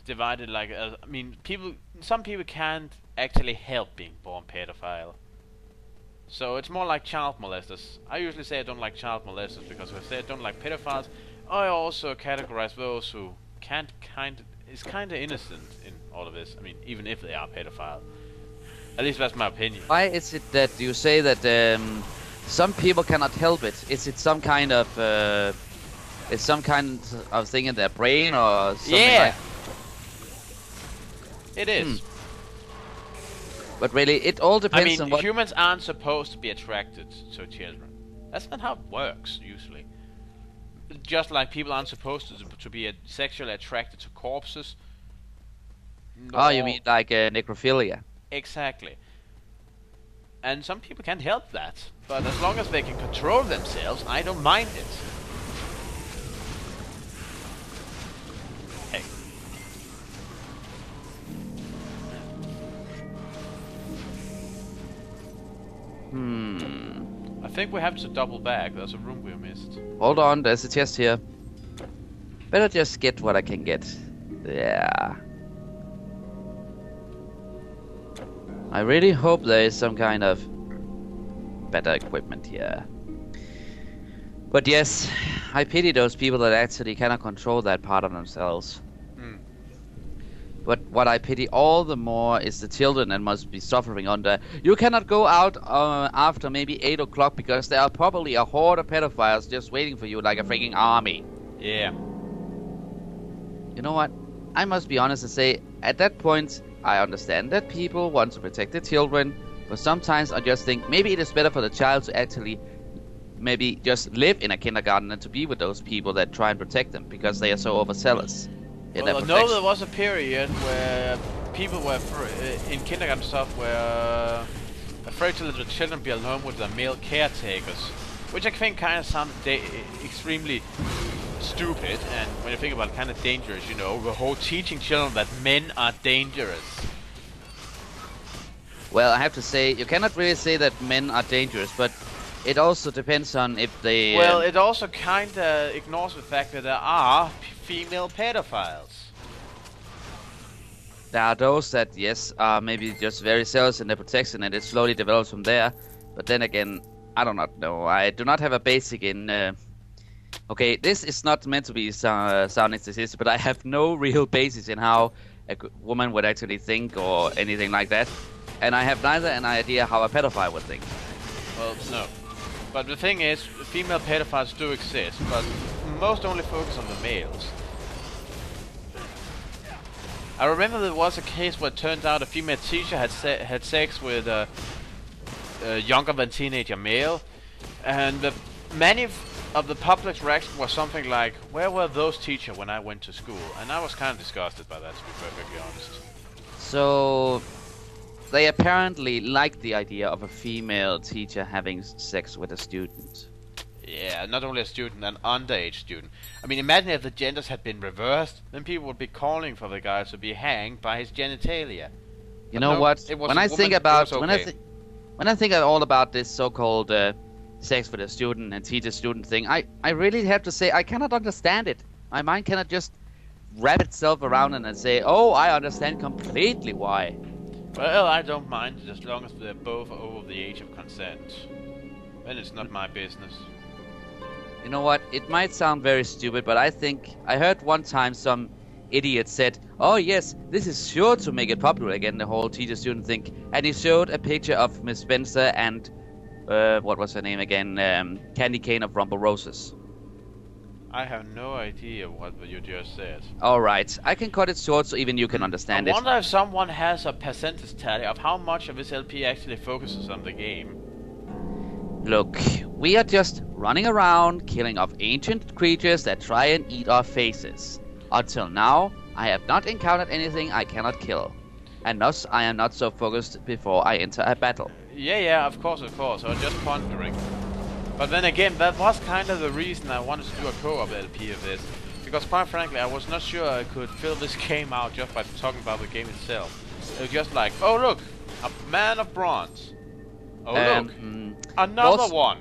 divided like I mean, some people can't actually help being born pedophile. So it's more like child molesters. I usually say I don't like child molesters because if I say I don't like pedophiles, I also categorize those who can't is kind of innocent in all of this. I mean, even if they are pedophile. At least that's my opinion. Why is it that you say that some people cannot help it? Is it some kind of it's some kind of thing in their brain or something? Yeah, like... it is. But really, it all depends on what... humans aren't supposed to be attracted to children. That's not how it works, usually. Just like people aren't supposed to be sexually attracted to corpses. Oh, you mean like necrophilia? Exactly. And some people can't help that. But as long as they can control themselves, I don't mind it. Hey. I think we have to double back. There's a room we missed. Hold on, there's a chest here. Better just get what I can get. Yeah. I really hope there is some kind of better equipment here. But yes, I pity those people that actually cannot control that part of themselves. But what I pity all the more is the children that must be suffering under. You cannot go out after maybe 8 o'clock because there are probably a horde of pedophiles just waiting for you like a freaking army. Yeah. You know what? I must be honest and say, at that point, I understand that people want to protect the children, but sometimes I just think maybe it is better for the child to actually maybe just live in a kindergarten than to be with those people that try and protect them because they are so overzealous. Well, I know there was a period where people were in kindergarten stuff were afraid to let the children be alone with their male caretakers, which I think kind of sounds extremely stupid, and when you think about it, kind of dangerous, you know, the whole teaching children that men are dangerous. Well, I have to say, you cannot really say that men are dangerous, but it also depends on if they... Well, it also kind of ignores the fact that there are female pedophiles. There are those that, yes, are maybe just very zealous in their protection and it slowly develops from there. But then again, I do not know. I do not have a basic in... Okay, this is not meant to be sounding statistic, but I have no real basis in how a woman would actually think or anything like that. And I have neither an idea how a pedophile would think. Well, no. But the thing is, female pedophiles do exist, but most only focus on the males. I remember there was a case where it turned out a female teacher had sex with a younger than teenager male, and many of the public's reaction was something like, "Where were those teachers when I went to school?" And I was kind of disgusted by that, to be perfectly honest. So they apparently liked the idea of a female teacher having sex with a student. Yeah, not only a student, an underage student. I mean, imagine if the genders had been reversed, then people would be calling for the guy to be hanged by his genitalia. You know what? When I think about when I think all about this so-called sex with a student and teacher-student thing, I really have to say I cannot understand it. My mind cannot just wrap itself around it and say, "Oh, I understand completely why." Well, I don't mind as long as they're both over the age of consent. Then it's not my business. You know what? It might sound very stupid, but I think I heard one time some idiot said, "Oh yes, this is sure to make it popular again, the whole teacher-student thing." And he showed a picture of Miss Spencer and what was her name again? Candy Cane of Rumble Roses. I have no idea what you just said. Alright, I can cut it short so even you can understand it. I wonder if someone has a percentage tally of how much of this LP actually focuses on the game. Look, we are just running around killing off ancient creatures that try and eat our faces. Until now, I have not encountered anything I cannot kill. And thus, I am not so focused before I enter a battle. Yeah, of course. I was just pondering. But then again, that was kind of the reason I wanted to do a co-op LP of this. Because quite frankly, I was not sure I could fill this game out just by talking about the game itself. It was just like, oh look, a man of bronze. Oh look, another one.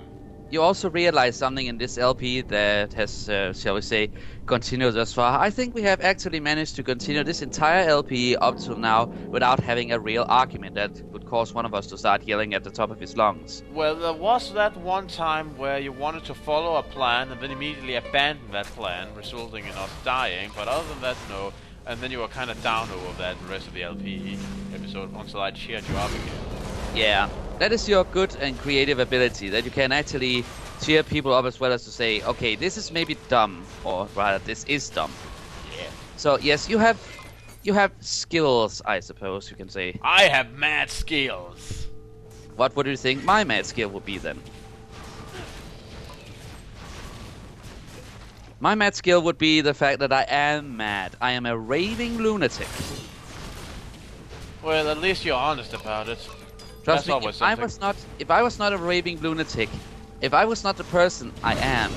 you also realize something in this LP that has, shall we say, continued thus far. I think we have actually managed to continue this entire LP up till now without having a real argument that would cause one of us to start yelling at the top of his lungs. Well, there was that one time where you wanted to follow a plan and then immediately abandon that plan, resulting in us dying, but other than that, no. And then you were kind of down over that the rest of the LP episode until I cheered you up again. Yeah, that is your good and creative ability, that you can actually cheer people up as well as to say, okay, this is maybe dumb, or rather, this is dumb. Yeah. So yes, you have skills, I suppose you can say. I have mad skills. What would you think my mad skill would be then? My mad skill would be the fact that I am mad. I am a raving lunatic. Well, at least you're honest about it. Trust That's me, always if I was not a raving lunatic, if I was not the person I am,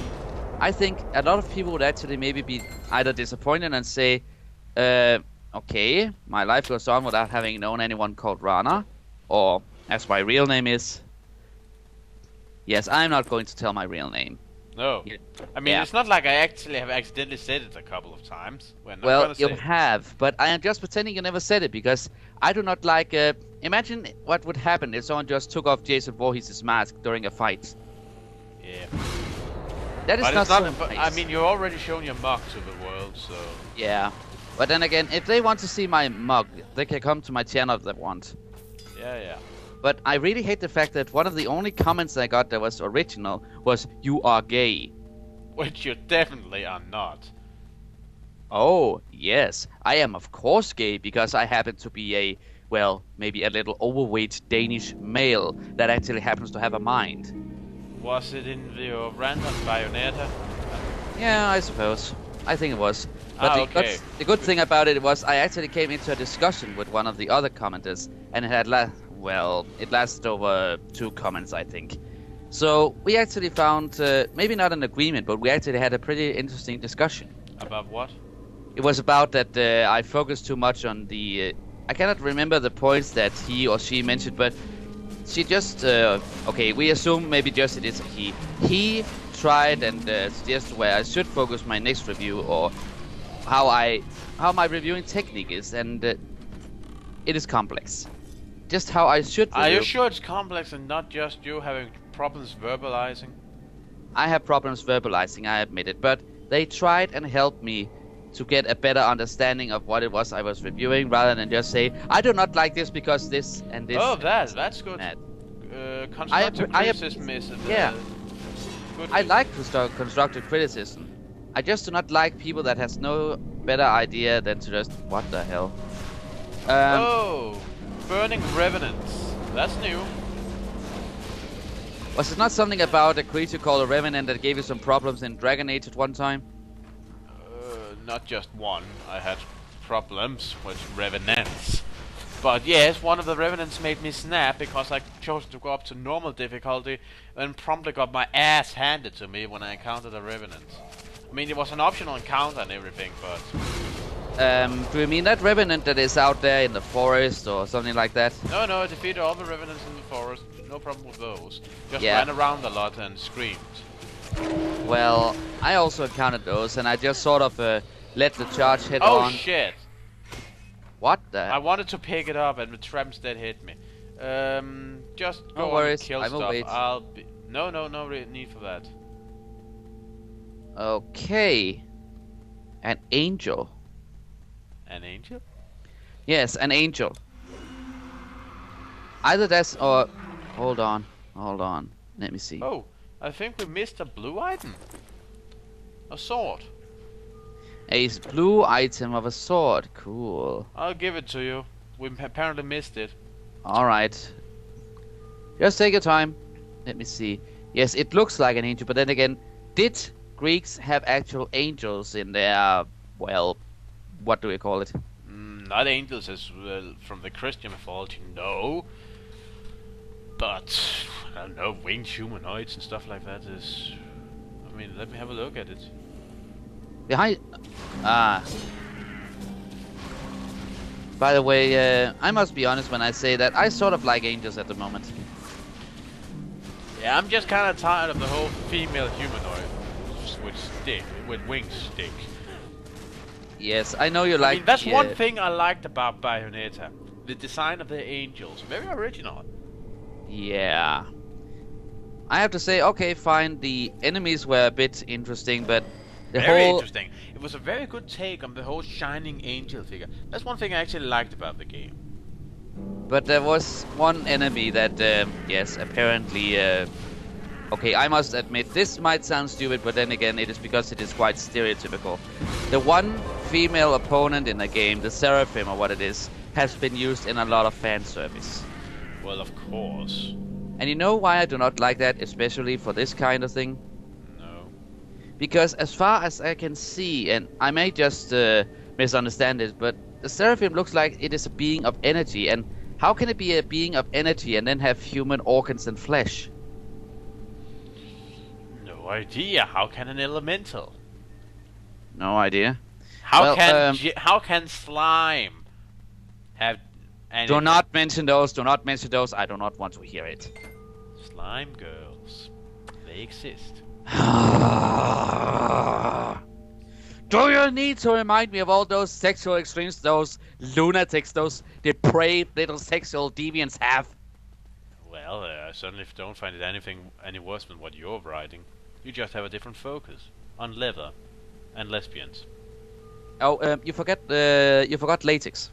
I think a lot of people would actually maybe be either disappointed and say, okay, my life goes on without having known anyone called Rana, or as my real name is. Yes, I'm not going to tell my real name. No. Yeah. I mean, Yeah. it's not like I actually have accidentally said it a couple of times. We're not Well, gonna you say it. have, but I am just pretending you never said it because I do not like. Imagine what would happen if someone just took off Jason Voorhees' mask during a fight. Yeah. That is But not it's not. so But, I nice. mean, you've already shown your mug to the world, so. Yeah, but then again, if they want to see my mug, they can come to my channel if they want. Yeah. But I really hate the fact that one of the only comments I got that was original was "You are gay." Which you definitely are not. Oh, yes, I am of course gay because I happen to be a, well, maybe a little overweight Danish male that actually happens to have a mind. Was it in your rant on Bayonetta? Yeah, I suppose. I think it was. But okay. the good thing about it was I actually came into a discussion with one of the other commenters, and it had it lasted over 2 comments, I think. So we actually found, maybe not an agreement, but we actually had a pretty interesting discussion. About what? It was about that I focused too much on the... I cannot remember the points that he or she mentioned, but she just... okay, we assume maybe just it is a he. He tried and suggested where I should focus my next review, or how my reviewing technique is, and it is complex. Just how I should review. Are you sure it's complex and not just you having problems verbalizing? I have problems verbalizing, I admit it, but they tried and helped me to get a better understanding of what it was I was reviewing, rather than just say, I do not like this because this and this. Oh, that's good. That. Constructive criticism is yeah. good. I like constructive criticism. I just do not like people that has no better idea than to just, what the hell. Oh, burning revenants. That's new. Was it not something about a creature called a revenant that gave you some problems in Dragon Age at one time? Not just one. I had problems with revenants. But yes, one of the revenants made me snap because I chose to go up to normal difficulty and promptly got my ass handed to me when I encountered a revenant. I mean, it was an optional encounter and everything, but... Do you mean that revenant that is out there in the forest or something like that? No, I defeated all the revenants in the forest. No problem with those. Just Yeah. ran around a lot and screamed. Well, I also encountered those, and I just sort of let the charge head Oh on. shit! What the? I wanted to pick it up and the tramp instead hit me. Just go No on worries, and kill I will stuff. wait. I'll be... No need for that. Okay. An angel. An angel? Yes, an angel. Either that's or... Hold on. Let me see. Oh, I think we missed a blue item. A sword. A blue item of a sword. Cool. I'll give it to you. We apparently missed it. Alright. Just take your time. Let me see. Yes, it looks like an angel, but then again, did Greeks have actual angels in their... Well, what do we call it? Not angels as well from the Christian mythology, no. But, I don't know, winged humanoids and stuff like that is... I mean, let me have a look at it. Behind... Ah. By the way, I must be honest when I say that I sort of like angels at the moment. Yeah, I'm just kind of tired of the whole female humanoid with wings stick. Yes, I know you like. I mean, that's one thing I liked about Bayonetta. The design of the angels, very original. Yeah. I have to say, okay, fine. The enemies were a bit interesting, but very interesting. It was a very good take on the whole shining angel figure. That's one thing I actually liked about the game. But there was one enemy that, yes, apparently. Okay, I must admit, this might sound stupid, but then again, it is because it is quite stereotypical. The one female opponent in the game, the Seraphim or what it is, has been used in a lot of fan service. Well, of course. And you know why I do not like that, especially for this kind of thing? No. Because as far as I can see, and I may just misunderstand it, but the Seraphim looks like it is a being of energy, and how can it be a being of energy and then have human organs and flesh? No idea. How can an elemental? No idea. How can slime have energy? Do not mention those. Do not mention those. I do not want to hear it. Slime girls. They exist. Do you need to remind me of all those sexual extremes those lunatics, those depraved little sexual deviants have? Well, I certainly don't find it any worse than what you're writing. You just have a different focus on leather and lesbians. Oh, you forgot latex.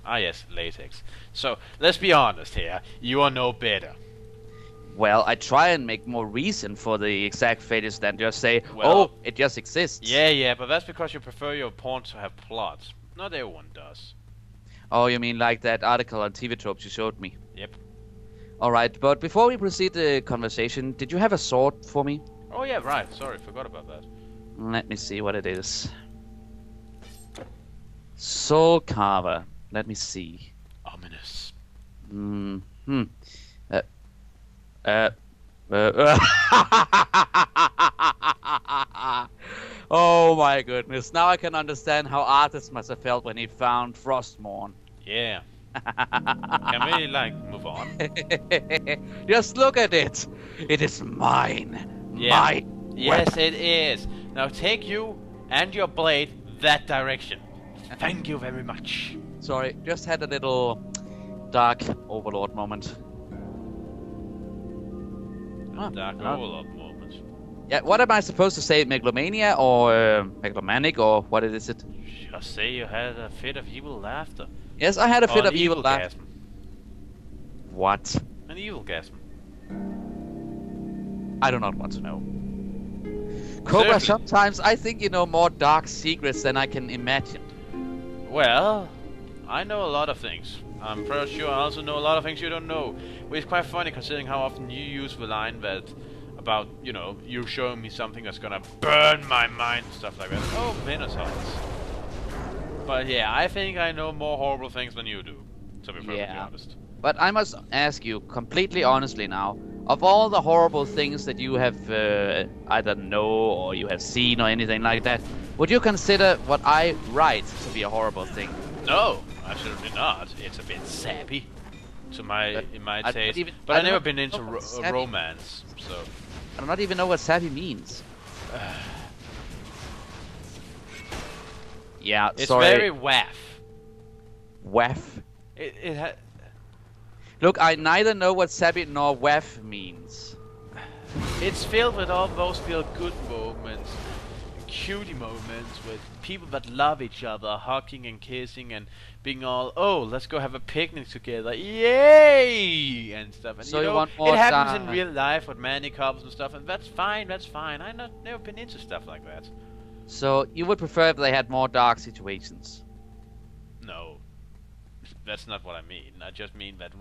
Ah yes, latex. So, let's be honest here. You are no better. Well, I try and make more reason for the exact fetish than just say, well, oh, it just exists. Yeah, but that's because you prefer your porn to have plots. Not everyone does. Oh, you mean like that article on TV Tropes you showed me? Yep. Alright, but before we proceed the conversation, did you have a sword for me? Oh yeah, right. Sorry, forgot about that. Let me see what it is. Soul Carver. Let me see. Ominous. Oh my goodness. Now I can understand how Arthas must have felt when he found Frostmourne. Yeah. Can we, move on? Just look at it. It is mine. Yeah. My yes, weapon. it is. Now take you and your blade that direction. Thank you very much. Sorry, just had a little Dark Overlord moment. Dark Overlord moment. Yeah, what am I supposed to say? Megalomania or megalomanic or what is it? Just say you had a fit of evil laughter. Yes, I had a fit Or of an evil laughter. gasm. What? An evil gasm. I do not want to know. Cobra, Certainly. sometimes I think you know more dark secrets than I can imagine. Well, I know a lot of things. I'm pretty sure I also know a lot of things you don't know. Which is quite funny considering how often you use the line that about, you showing me something that's gonna burn my mind, stuff like that. Oh, Minotaurs. But yeah, I think I know more horrible things than you do, to be perfectly honest. But I must ask you, completely honestly now, of all the horrible things that you have either know or you have seen or anything like that, would you consider what I write to be a horrible thing? No, absolutely not. It's a bit sappy in my taste. But I've never been into romance, so... I do not even know what sappy means. Yeah, it's sorry. very waff. Waff? It Look, I neither know what sappy nor waff means. It's filled with all those feel-good moments, cutie moments with people that love each other, hugging and kissing and being all, oh, let's go have a picnic together, yay, and stuff. And so you want more it happens in real life with many couples and stuff, and that's fine. I've never been into stuff like that. So you would prefer if they had more dark situations? No, that's not what I mean. I just mean that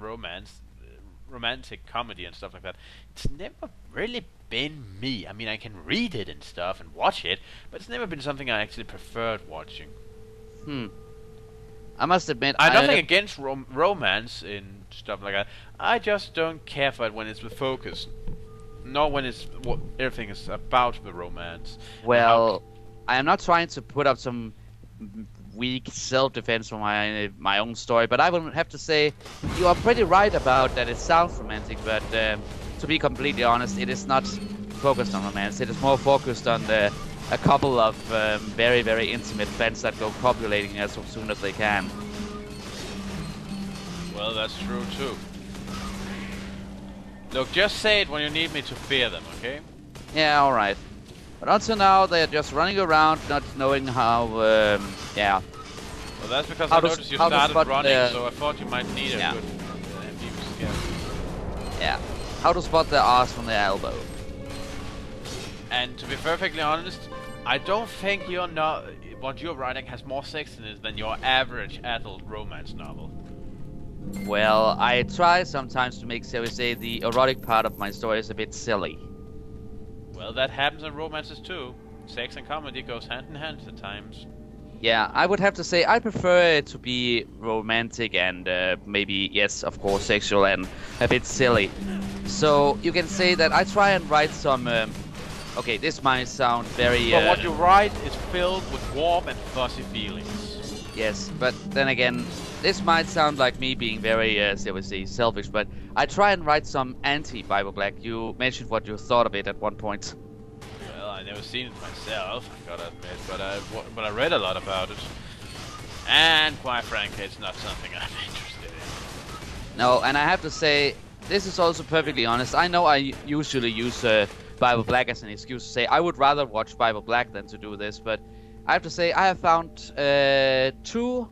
romantic comedy and stuff like that, it's never really been me. I mean, I can read it and stuff and watch it, but it's never been something I actually preferred watching. I must admit, I have nothing against romance and stuff like that. I just don't care for it when it's the focus, not when it's what everything is about the romance. Well, I am not trying to put up some weak self-defense for my own story, but I would have to say you are pretty right about that. It sounds romantic, but to to be completely honest, it is not focused on romance. It is more focused on a couple of very, very intimate friends that go copulating as soon as they can. Well, that's true too. Look, just say it when you need me to fear them, okay? Yeah, alright. But until now, they are just running around, not knowing how, yeah. Well, that's because I noticed you started running, so I thought you might need a good MP scare. Yeah. How to spot their arse from their elbow. And to be perfectly honest, I don't think what you're writing has more sex in it than your average adult romance novel. Well, I try sometimes to make, shall we say, the erotic part of my stories a bit silly. Well, that happens in romances too. Sex and comedy goes hand in hand at times. Yeah, I would have to say I prefer it to be romantic and maybe, yes, of course, sexual and a bit silly. So you can say that I try and write some... okay, this might sound very... But what you write is filled with warm and fuzzy feelings. Yes, but then again, this might sound like me being very, shall we say, selfish, but I try and write some anti-Bible Black. You mentioned what you thought of it at one point. Well, I never seen it myself, I gotta admit, but I read a lot about it. And quite frankly, it's not something I'm interested in. No, and I have to say, this is also perfectly honest. I know I usually use Bible Black as an excuse to say I would rather watch Bible Black than to do this, but I have to say I have found two